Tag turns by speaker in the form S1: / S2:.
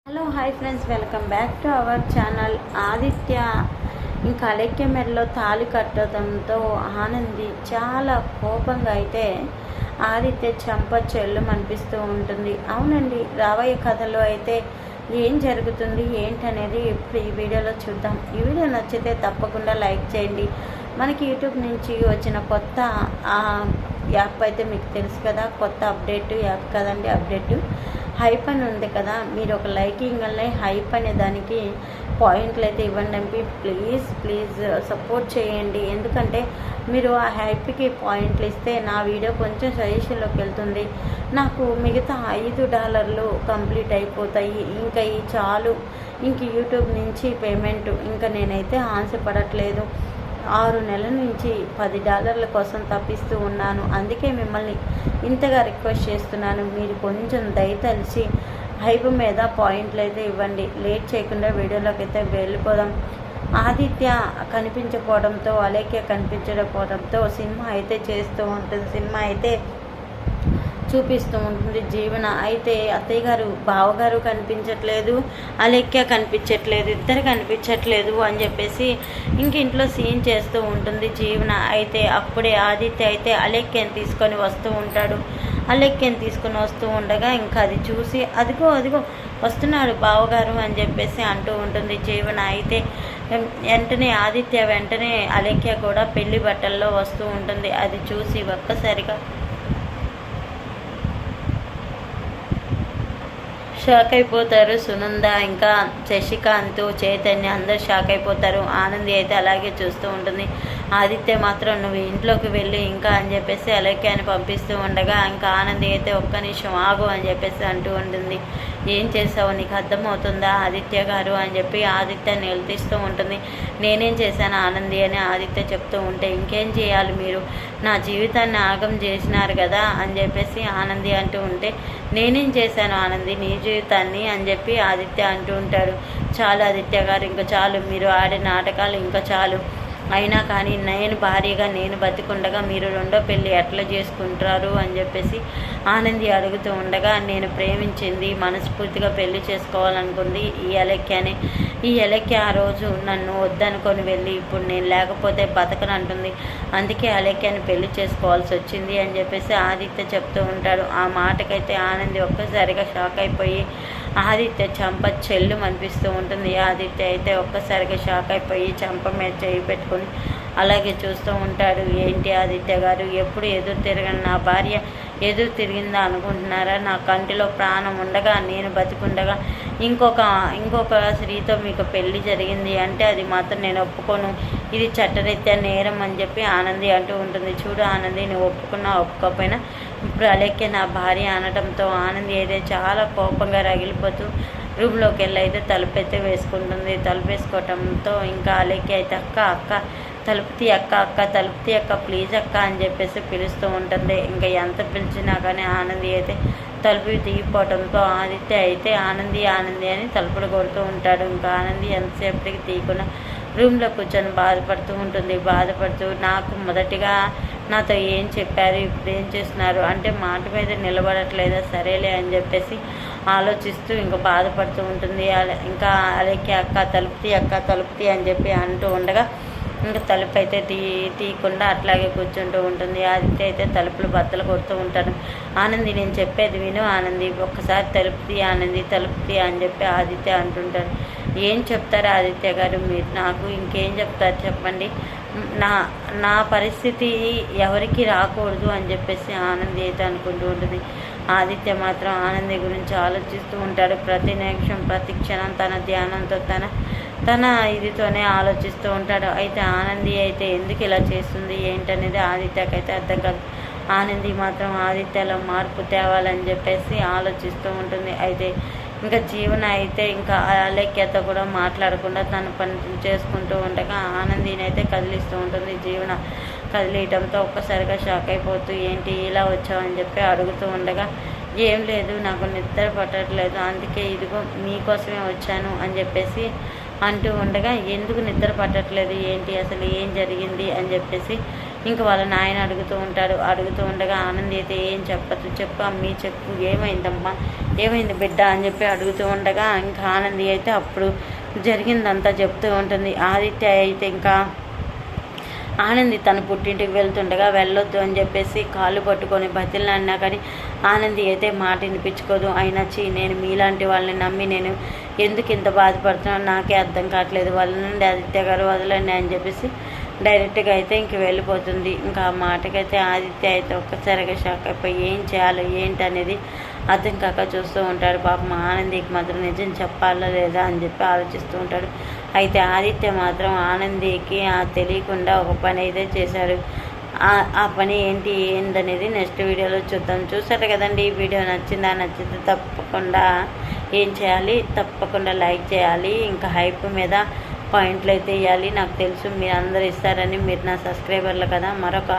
S1: Hello hi friends, welcome back to our channel. Aditya ఇంకా అలెక్య మెడలో తాళి కట్టడంతో ఆనంది చాలా కోపంగా అయితే ఆదిత్య చెంప చెల్లు అనిపిస్తూ ఉంటుంది. అవునండి, రాబోయే కథలో అయితే ఏం జరుగుతుంది ఏంటనేది ఇప్పుడు ఈ వీడియోలో చూద్దాం. ఈ వీడియో నచ్చితే తప్పకుండా లైక్ చేయండి. మనకి యూట్యూబ్ నుంచి వచ్చిన కొత్త యాప్ అయితే మీకు తెలుసు కదా, కొత్త అప్డేట్ యాప్ కదండి. అప్డేట్ హైప్ అని ఉంది కదా, మీరు ఒక లైకింగ్ వల్ల హైప్ అనే దానికి పాయింట్లు అయితే ఇవ్వండి అండి. ప్లీజ్ సపోర్ట్ చేయండి. ఎందుకంటే మీరు ఆ హైప్కి పాయింట్లు ఇస్తే నా వీడియో కొంచెం సజెషన్లోకి వెళ్తుంది. నాకు మిగతా $5 కంప్లీట్ అయిపోతాయి. ఇంకా ఈ చాలు, ఇంక యూట్యూబ్ నుంచి పేమెంట్ ఇంకా నేనైతే ఆశపడట్లేదు. 6 నెలల నుంచి $10 కోసం తప్పిస్తూ ఉన్నాను. అందుకే మిమ్మల్ని ఇంతగా రిక్వెస్ట్ చేస్తున్నాను. మీరు కొంచెం దయతలిచి హైప్ మీద పాయింట్లు అయితే ఇవ్వండి. లేట్ చేయకుండా వీడియోలోకి అయితే వెళ్ళిపోదాం. ఆదిత్య కనిపించకపోవడంతో, అలేఖ్య కనిపించకపోవడంతో సినిమా అయితే చేస్తూ ఉంటుంది. సినిమా అయితే చూపిస్తూ ఉంటుంది. జీవన అయితే అత్తయ్య గారు, బావగారు కనిపించట్లేదు, అలెక్య కనిపించట్లేదు, ఇద్దరు కనిపించట్లేదు అని చెప్పేసి ఇంక ఇంట్లో సీన్ చేస్తూ ఉంటుంది జీవన. అయితే అప్పుడే ఆదిత్య అయితే అలెక్యని తీసుకొని వస్తూ ఉంటాడు. అలెక్యని తీసుకొని వస్తూ ఉండగా ఇంకా అది చూసి అదిగో వస్తున్నాడు బావగారు అని చెప్పేసి అంటూ ఉంటుంది జీవన. అయితే వెంటనే ఆదిత్య వెంటనే అలెక్య కూడా పెళ్లి బట్టల్లో వస్తూ ఉంటుంది. అది చూసి ఒక్కసారిగా షాక్ అయిపోతారు. సునంద, ఇంకా శశికాంత్, చైతన్య అందరూ షాక్ అయిపోతారు. ఆనంది అయితే అలాగే చూస్తూ ఉంటుంది. ఆదిత్య మాత్రం నువ్వు ఇంట్లోకి వెళ్ళి ఇంకా అని చెప్పేసి అలెక్యాని పంపిస్తూ ఉండగా ఇంకా ఆనంది అయితే ఒక్క నిమిషం ఆగు అని చెప్పేసి అంటూ ఉంటుంది. ఏం చేసావు, నీకు అర్థమవుతుందా ఆదిత్య గారు అని చెప్పి ఆదిత్య నిలదీస్తూ ఉంటుంది. నేనేం చేశాను ఆనంది అని ఆదిత్య చెప్తూ ఉంటే, ఇంకేం చేయాలి, మీరు నా జీవితాన్ని ఆగం చేసినారు కదా అని చెప్పేసి ఆనంది అంటూ ఉంటే, నేనేం చేశాను ఆనంది నీ జీవితాన్ని అని చెప్పి ఆదిత్య అంటూ ఉంటాడు. చాలు ఆదిత్య గారు, ఇంకా చాలు, మీరు ఆడే నాటకాలు ఇంకా చాలు. అయినా కానీ నేను భార్యగా నేను బతికుండగా మీరు రెండో పెళ్ళి ఎట్లా చేసుకుంటారు అని చెప్పేసి ఆనంది అడుగుతూ ఉండగా, నేను ప్రేమించింది, మనస్ఫూర్తిగా పెళ్లి చేసుకోవాలనుకుంది ఈ అలెక్య ఆ రోజు నన్ను వద్దనుకొని వెళ్ళి ఇప్పుడు నేను లేకపోతే బతకనంటుంది. అందుకే అలెక్యాని పెళ్లి చేసుకోవాల్సి వచ్చింది అని చెప్పేసి ఆదిత్య చెప్తూ ఉంటాడు. ఆ మాటకైతే ఆనంది ఒక్కసారిగా షాక్ అయిపోయి ఆదిత్య చెంప చెల్లు అనిపిస్తూ ఉంటుంది. ఆదిత్య అయితే ఒక్కసారిగా షాక్ అయిపోయి చెంప మీద చేయి పెట్టుకొని అలాగే చూస్తూ ఉంటాడు. ఏంటి ఆదిత్య గారు, ఎప్పుడు ఎదురు తిరగని నా భార్య ఎదురు తిరిగిందా అనుకుంటున్నారా? నా కంటిలో ప్రాణం ఉండగా, నేను బతికుండగా ఇంకొక స్త్రీతో మీకు పెళ్లి జరిగింది అంటే అది మాత్రం నేను ఒప్పుకోను. ఇది చట్టరీత్యా నేరం అని చెప్పి ఆనంది అంటూ ఉంటుంది. చూడు ఆనంది, నువ్వు ఒప్పుకున్నా ఒప్పుకోకపోయినా ఇప్పుడు అలెక్య నా భార్య అనడంతో ఆనంది అయితే చాలా కోపంగా రగిలిపోతూ రూమ్లోకి వెళ్ళి అయితే తలుపైతే వేసుకుంటుంది. తలుపు వేసుకోవటంతో ఇంకా అలెక్య అయితే అక్క తలుపుతీ అక్క ప్లీజ్ అక్క అని చెప్పేసి పిలుస్తూ ఉంటుంది. ఇంకా ఎంత పిలిచినా కానీ ఆనంది అయితే తలుపు తీగిపోవడంతో ఆదిత్య అయితే ఆనంది అని తలుపులు కొడుతూ ఉంటాడు. ఇంకా ఆనంది ఎంతసేపటికి తీయకుండా రూమ్లో కూర్చొని బాధపడుతూ నాకు మొదటిగా నాతో ఏం చెప్పారు, ఇప్పుడు ఏం చేస్తున్నారు అంటే మాట మీద నిలబడట్లేదా, సరేలే అని చెప్పేసి ఆలోచిస్తూ ఇంకా బాధపడుతూ ఉంటుంది. ఇంకా అలెక్య అక్క తలుపుతీ అని చెప్పి అంటూ ఉండగా ఇంకా తలుపు అయితే తీయకుండా అట్లాగే కూర్చుంటూ ఉంటుంది. ఆదిత్య అయితే తలుపులు బద్దలు కొడుతూ ఉంటాడు. ఆనంది, నేను చెప్పేది విను ఆనంది, ఒక్కసారి తలుపుతీ అని చెప్పి ఆదిత్య అంటుంటాడు. ఏం చెప్తారు ఆదిత్య గారు మీరు నాకు, ఇంకేం చెప్తారు చెప్పండి, నా పరిస్థితి ఎవరికి రాకూడదు అని చెప్పేసి ఆనంది అయితే అనుకుంటూ ఉంటుంది. ఆదిత్య మాత్రం ఆనంది గురించి ఆలోచిస్తూ ఉంటాడు. ప్రతి నిమిషం ప్రతి క్షణం తన ధ్యానంతో తన ఇదితోనే ఆలోచిస్తూ ఉంటాడు. అయితే ఆనంది అయితే ఎందుకు ఇలా చేస్తుంది ఏంటనేది ఆదిత్యకైతే అర్థం కాదు. ఆనంది మాత్రం ఆదిత్యలో మార్పు తేవాలని చెప్పేసి ఆలోచిస్తూ ఉంటుంది. అయితే ఇంకా జీవన అయితే ఇంకా అలెక్యతో కూడా మాట్లాడకుండా తన పని చేసుకుంటూ ఉండగా ఆనందిని అయితే కదిలిస్తూ ఉంటుంది. జీవన కదిలియటంతో ఒక్కసారిగా షాక్ అయిపోతూ ఏంటి ఇలా వచ్చావని చెప్పి అడుగుతూ ఉండగా, ఏం లేదు, నాకు నిద్ర పట్టట్లేదు, అందుకే ఇదిగో మీకోసమే వచ్చాను అని చెప్పేసి అంటూ ఉండగా, ఎందుకు నిద్ర పట్టట్లేదు ఏంటి, అసలు ఏం జరిగింది అని చెప్పేసి ఇంకా వాళ్ళ నాయన అడుగుతూ ఉండగా ఆనంది అయితే ఏం చెప్పదు, చెప్పు అమ్మీ చెప్పు, ఏమైందమ్మా, ఏమైంది బిడ్డ అని చెప్పి అడుగుతూ ఉండగా ఇంకా ఆనంది అయితే అప్పుడు జరిగిందంతా చెప్తూ ఉంటుంది. ఆదిత్య అయితే ఇంకా ఆనంది తన పుట్టింటికి వెళ్తుండగా వెళ్ళొద్దు అని చెప్పేసి కాళ్ళు పట్టుకొని బతిలాడినా కానీ ఆనంది అయితే మాట వినిపించుకోదు. అయినా నేను మీలాంటి వాళ్ళని నమ్మి నేను ఎందుకు ఇంత బాధపడుతున్నాను నాకే అర్థం కావట్లేదు, వాళ్ళ నుండి ఆదిత్య గారు వదలండి అని చెప్పేసి డైరెక్ట్గా అయితే ఇంక వెళ్ళిపోతుంది. ఇంకా ఆ మాటకైతే ఆదిత్య అయితే ఒక్కసారిగా షాక్ అయిపోయి ఏం చేయాలో ఏంటి అనేది అర్థం కాక చూస్తూ ఉంటాడు. పాపం ఆనందికి మాత్రం నిజం చెప్పాలా లేదా అని చెప్పి ఆలోచిస్తూ ఉంటాడు. అయితే ఆదిత్య మాత్రం ఆనందికి తెలియకుండా ఒక పని అయితే చేశాడు. ఆ పని ఏందనేది నెక్స్ట్ వీడియోలో చూద్దాం. చూసారు కదండి, ఈ వీడియో నచ్చితే తప్పకుండా ఏం చేయాలి, తప్పకుండా లైక్ చేయాలి. ఇంకా హైప్ మీద పాయింట్లు అయితే ఇవ్వాలి. నాకు తెలుసు మీరు అందరూ ఇస్తారని, మీరు నా సబ్స్క్రైబర్లు కదా. మరొక